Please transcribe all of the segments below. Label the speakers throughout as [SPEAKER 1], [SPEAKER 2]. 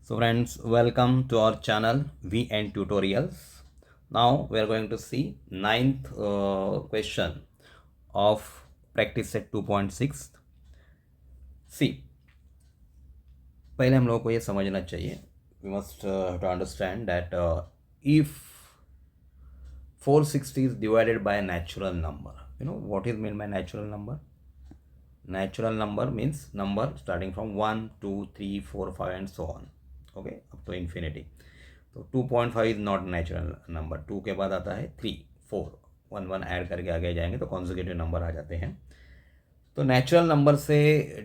[SPEAKER 1] So friends, welcome to our channel VN Tutorials. Now we are going to see ninth question of practice set 2.6. See, पहले हम लोगों को ये समझना चाहिए, we must have to understand that if 460 is divided by a natural number, you know what is meant by natural number? Natural number means number starting from 1, 2, 3, 4, 5 and so on, okay, up to infinity. तो 2.5 is not natural number. 2 के बाद आता है 3, 4, 1 add करके आगे जाएंगे तो consecutive number आ जाते हैं. तो नेचुरल नंबर से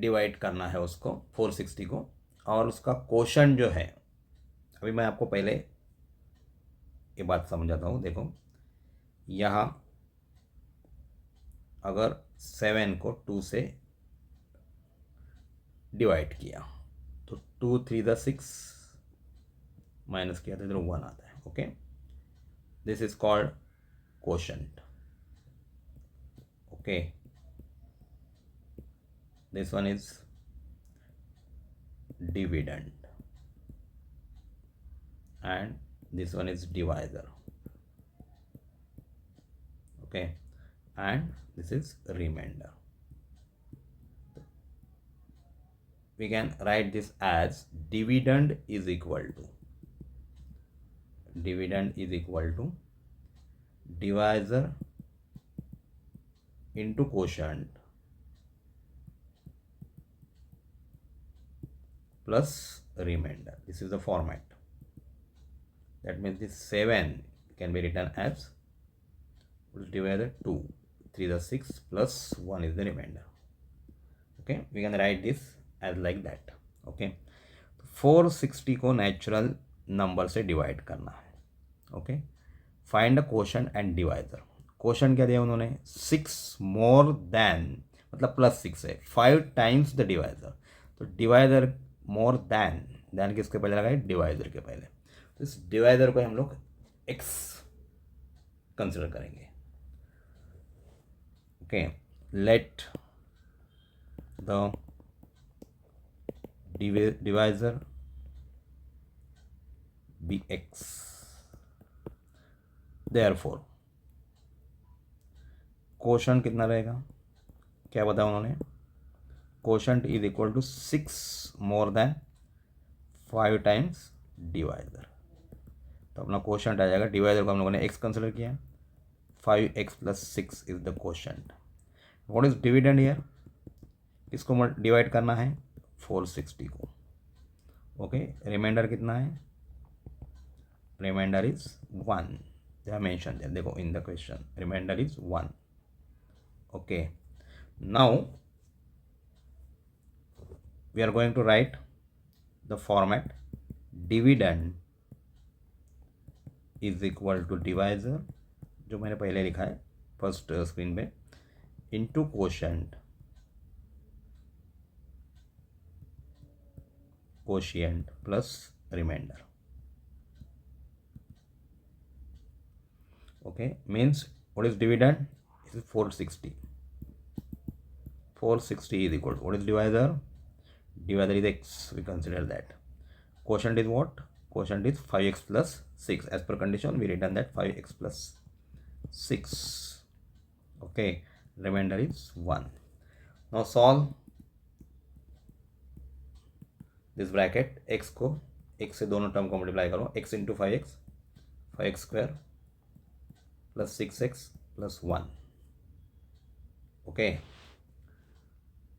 [SPEAKER 1] डिवाइड करना है उसको 460 को, और उसका क्वोशंट जो है, अभी मैं आपको पहले ये बात समझाता हूँ. देखो यहाँ अगर 7 को 2 से डिवाइड किया तो 2 3 द 6 माइनस किया तो इधर 1 आता है. Okay, this is called quotient. Okay, this one is dividend and this one is divisor. Okay, and this is remainder. We can write this as dividend is equal to divisor into quotient plus remainder. This is the format. That means this 7 can be written as divided 2, 3 the 6 plus 1 is the remainder. Okay, we can write this as like that. Okay, 460 को natural number से divide करना है. Okay, find the quotient and divisor. Quotient क्या दिया उन्होंने? 6 more then, मतलब plus 6 है, 5 times the divisor. तो डिवाइजर मोर देन किसके पहले लगाए? डिवाइजर के पहले. तो इस डिवाइजर को हम लोग x कंसिडर करेंगे. Okay, let the divisor be x. Therefore quotient कितना रहेगा? क्या बताया उन्होंने? Quotient is equal to 6 more than 5 times divisor. तो अपना क्वोशंट आ जाएगा. डिवाइजर को हम लोगों ने x कंसिडर किया. 5x plus 6 is the quotient. What is dividend here? किसको डिवाइड करना है? 460 को. ओके, रिमाइंडर कितना है? Remainder is 1. they have mentioned there. देखो in the question remainder is 1. okay, now we are going to write the format dividend is equal to divisor, जो मैंने पहले लिखा है फर्स्ट स्क्रीन पे, into quotient plus remainder. Okay, means what is dividend? This is 460. 460 is equal to what is divisor? Divisor is x. We consider that. Quotient is what? Quotient is 5x plus 6. As per condition, we written that 5x plus 6. Okay, remainder is 1. Now solve this bracket. x को x से दोनों term को multiply करो. x into 5x, 5x square plus 6x plus 1. okay,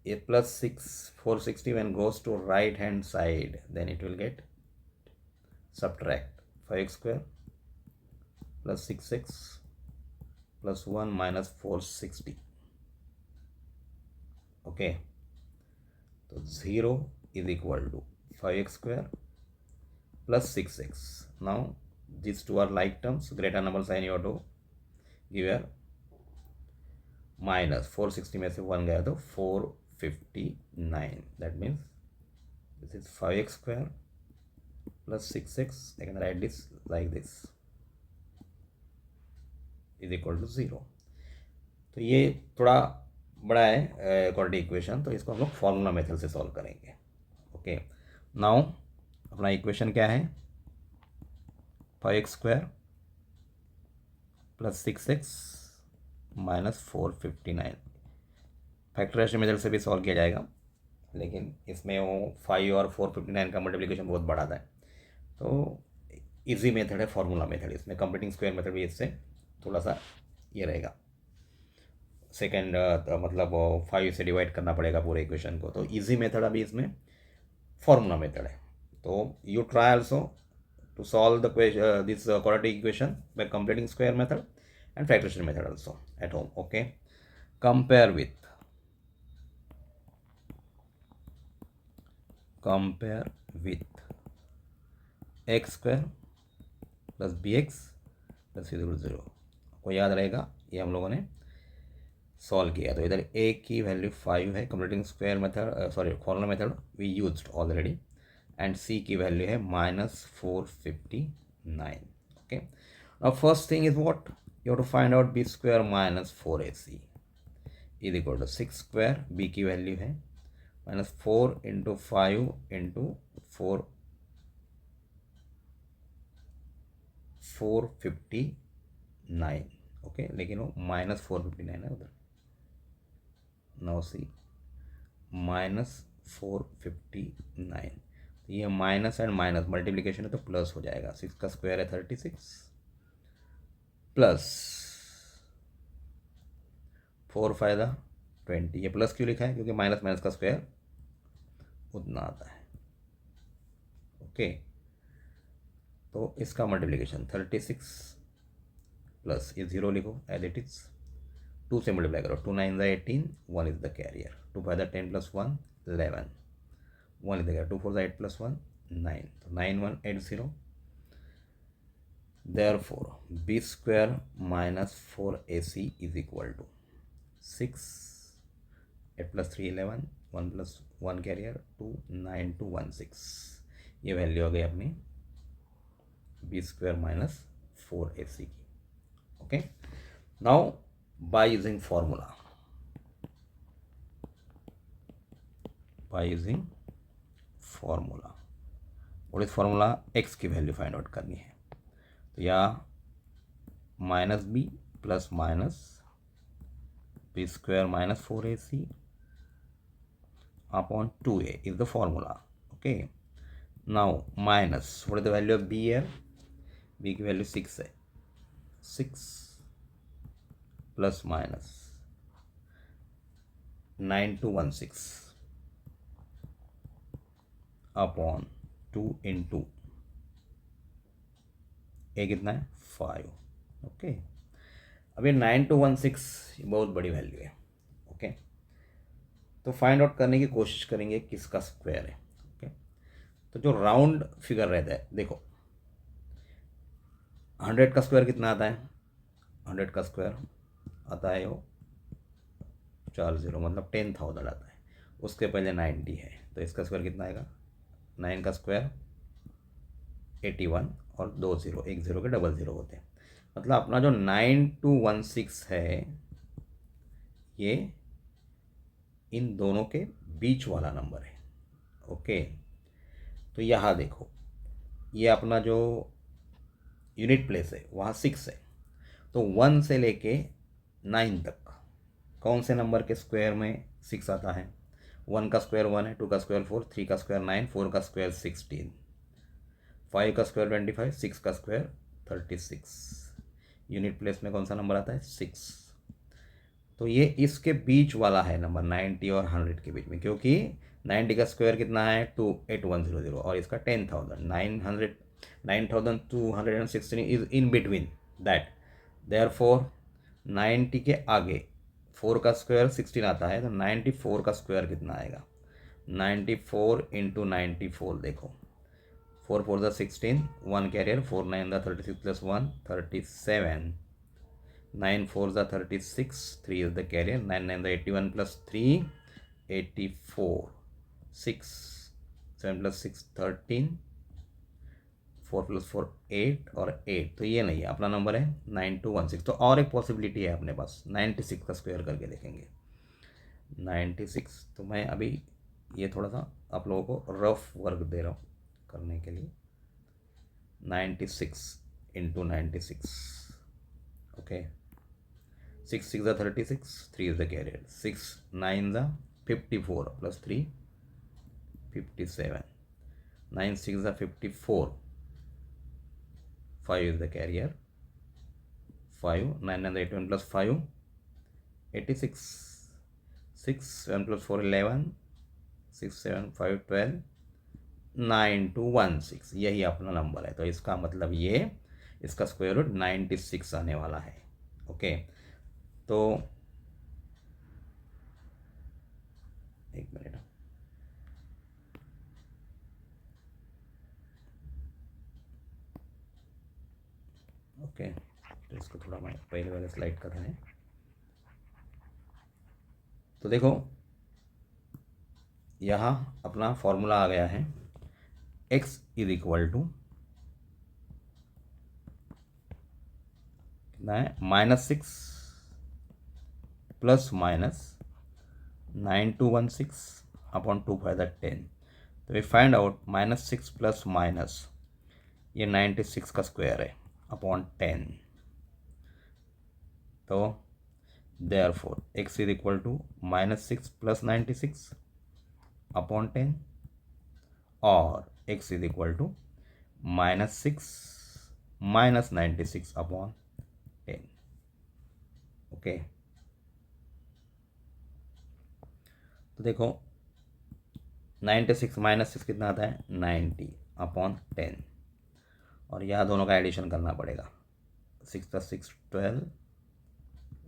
[SPEAKER 1] a plus 6, 460 when goes to right hand side, then it will get subtract 5x square plus 6x plus 1 minus 460. okay, so 0 is equal to 5x square plus 6x. now these two are like terms, greater number sign you have to give here. Minus 460 में से 1 गया तो 459. That means this is 5x square plus 6x. I can write this like this is equal to 0. तो ये थोड़ा बड़ा है quadratic equation, तो इसको हम लोग फॉर्मूला मेथड से सॉल्व करेंगे. ओके, नाउ अपना इक्वेशन क्या है, 5x² + 6x - 459। फैक्टराइजेशन मेथड से भी सॉल्व किया जाएगा, लेकिन इसमें वो 5 और 459 का मल्टीप्लिकेशन बहुत बड़ा था, तो इजी मेथड है फॉर्मूला मेथड। इसमें कंप्लीटिंग स्क्वायर मेथड भी इससे थोड़ा सा ये रहेगा, सेकेंड मतलब 5 से डिवाइड करना पड़ेगा पूरे इक्वेशन को, तो इजी मेथड अभी इसमें फॉर्मूला मेथड है। तो you try also to solve the question, this quadratic equation by completing square method and factorization method also at home. Okay, compare with x² + bx + c = 0 को याद रहेगा, ये हम लोगों ने सॉल्व किया। तो इधर a की वैल्यू 5 है, completing square method sorry formula method we used already, and c की वैल्यू है -459। Okay, now first thing is what, you have to find out b² - 4ac is equal to 6², b की value है -4 × 5 × 459। Okay, लेकिन वो -459 है उधर, now see -459, ये minus and minus multiplication है तो प्लस हो जाएगा। 6 का स्क्वायर है 36 प्लस 4 फायदा 20। ये प्लस क्यों लिखा है, क्योंकि माइनस माइनस का स्क्वायर उतना आता है। ओके, तो इसका मल्टीप्लिकेशन 36 प्लस ये 0 लिखो एज इट इज, 2 से मल्टीप्लाई करो, 2 9 18, 1 is the carrier, 2 5 10 + 1 11, 1 is the carrier, 2 4 8 + 1 9, तो 9180। therefore b² - 4ac is equal to 6, 8 + 3 11, 1 + 1 career 2, 9216। ये वैल्यू हो गई अपनी b² - 4ac की। Okay, now by using formula, what is formula, x की वैल्यू फाइंड आउट करनी है, तो या -b + b² - 4ac upon 2a is the formula. Okay, now minus, what is the value of b here, b की value 6 है, 6 plus minus 9216 upon 2 × ए कितना है 5। Okay, अब ये 9216 बहुत बड़ी वैल्यू है। ओके, तो फाइंड आउट करने की कोशिश करेंगे किसका स्क्वायर है। ओके, तो जो राउंड फिगर रहता है, देखो 100 का स्क्वायर कितना आता है, 100 का स्क्वायर आता है वो 40, मतलब 10,000 आता है, उसके पहले 90 है, तो इसका स्क्वायर कितना आएगा, 9 का स्क्वायर 81 और 2 0, एक 0 के डबल 0 होते हैं, मतलब अपना जो 9216 है ये इन दोनों के बीच वाला नंबर है। ओके, तो यहाँ देखो ये अपना जो यूनिट प्लेस है वहाँ 6 है, तो 1 से लेके 9 तक कौन से नंबर के स्क्वायर में 6 आता है, 1 का स्क्वायर 1 है, 2 का स्क्वायर 4, 3 का स्क्वायर 9, 4 का स्क्वायर 16, 5 का स्क्वायर 25, 6 का स्क्वायर 36। यूनिट प्लेस में कौन सा नंबर आता है 6, तो ये इसके बीच वाला है नंबर 90 और 100 के बीच में, क्योंकि 90 का स्क्वायर कितना है 28100 और इसका 10,000, 9216 is in between that, therefore 90 के आगे 4 का स्क्वायर 16 आता है, तो 94 का स्क्वायर कितना आएगा, 94 × 94, देखो 4 4 = 16, 1 कैरियर, 4 9 = 36 + 1 37, 9 4 = 36, 3 is the carrier, 9 9 = 81 + 3 84, 6 7 + 6 13, 4 + 4 8 और 8, तो ये नहीं है अपना नंबर है 9216। तो और एक पॉसिबिलिटी है अपने पास, 96 का स्क्वायर करके देखेंगे 96। तो मैं अभी ये थोड़ा सा आप लोगों को रफ वर्क दे रहा हूँ, करने के लिए 96 इंटू 96, ओके 6 6 ज़ा 36, 3 इज द कैरियर, 6 9 ज़ा 54 प्लस 3 57, 9 6 ज़ा 54, 5 is the carrier, 5 9 and 81 plus 5 86, 6 7 plus 4 11, 6 7 5 12, 9 2 1 6, यही अपना नंबर है। तो इसका मतलब ये इसका स्क्वायर रूट 96 आने वाला है। ओके, तो एक मिनट, ओके तो इसको थोड़ा मैं पहले वाले स्लाइड का था। तो देखो यहाँ अपना फॉर्मूला आ गया है, x इज इक्वल टू कितना है, -6 प्लस माइनस 9216 अपॉन 2 5 10। तो we find out -6 plus minus ये 96 का स्क्वायर है अपॉन 10। तो therefore x is equal to -6 plus 96 upon 10 और x is equal to -6 minus 96 upon 10। Okay, तो देखो 96 माइनस 6 कितना आता है, 90 अपॉन 10, और यहाँ दोनों का एडिशन करना पड़ेगा, 6 + 6 12,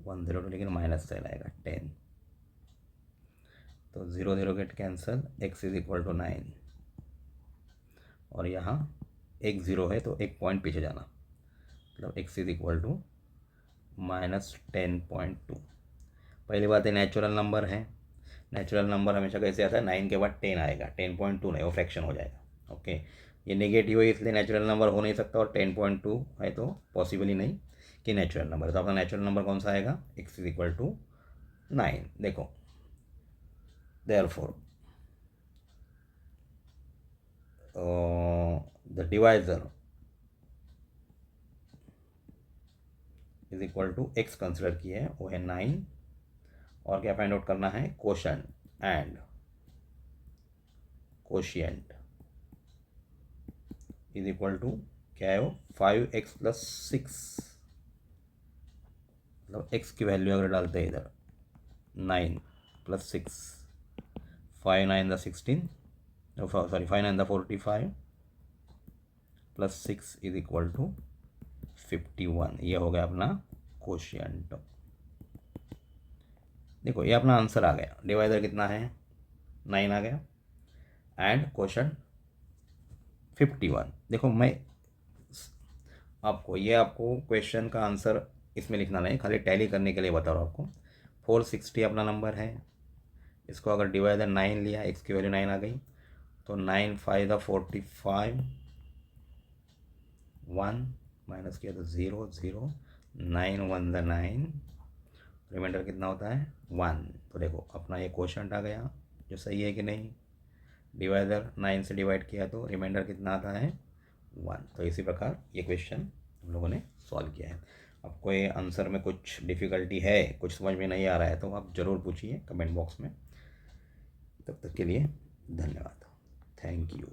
[SPEAKER 1] 102, लेकिन माइनस से आएगा 10, तो 0 0 get cancel, x is equal to 9, और यहाँ एक 0 है तो एक पॉइंट पीछे जाना, मतलब x इज इक्वल टू -10.2। पहली बात है नेचुरल नंबर है, नेचुरल नंबर हमेशा कैसे आता है, 9 के बाद 10 आएगा, 10.2 नहीं, वो फ्रैक्शन हो जाएगा। ओके, ये नेगेटिव है इसलिए नेचुरल नंबर हो नहीं सकता, और 10.2 है तो पॉसिबल ही नहीं कि नेचुरल नंबर है। तो अपना नेचुरल नंबर कौन सा आएगा, x इज इक्वल टू 9। देखो therefore the divisor is equal to x consider किए हैं, वो है 9, और क्या फाइंड आउट करना है, quotient and quotient is equal to क्या है वो, 5x + 6, मतलब x की वैल्यू अगर डालते हैं इधर 9 + 6, 5 9 = 16, sorry 5 9 = 45 plus 6 is equal to 51। ये हो गया अपना कोशिएंट। देखो ये अपना आंसर आ गया, डिवाइजर कितना है, 9 आ गया, एंड क्वोशंट 51। देखो मैं आपको क्वेश्चन का आंसर इसमें लिखना नहीं, खाली टैली करने के लिए बता रहा हूँ आपको। 460 अपना नंबर है, इसको अगर डिवाइजर 9 लिया, x की वैल्यू 9 आ गई, तो 9 5 = 45, 1 माइनस किया तो 0 0, 9 1 = 9, रिमाइंडर कितना होता है 1। तो देखो अपना ये क्वोशंट आ गया, जो सही है कि नहीं, डिवाइजर 9 से डिवाइड किया तो रिमाइंडर कितना आता है 1। तो इसी प्रकार ये क्वेश्चन हम लोगों ने सॉल्व किया है। आपको ये आंसर में कुछ डिफ़िकल्टी है, कुछ समझ में नहीं आ रहा है, तो आप ज़रूर पूछिए कमेंट बॉक्स में। तब तक के लिए धन्यवाद, थैंक यू।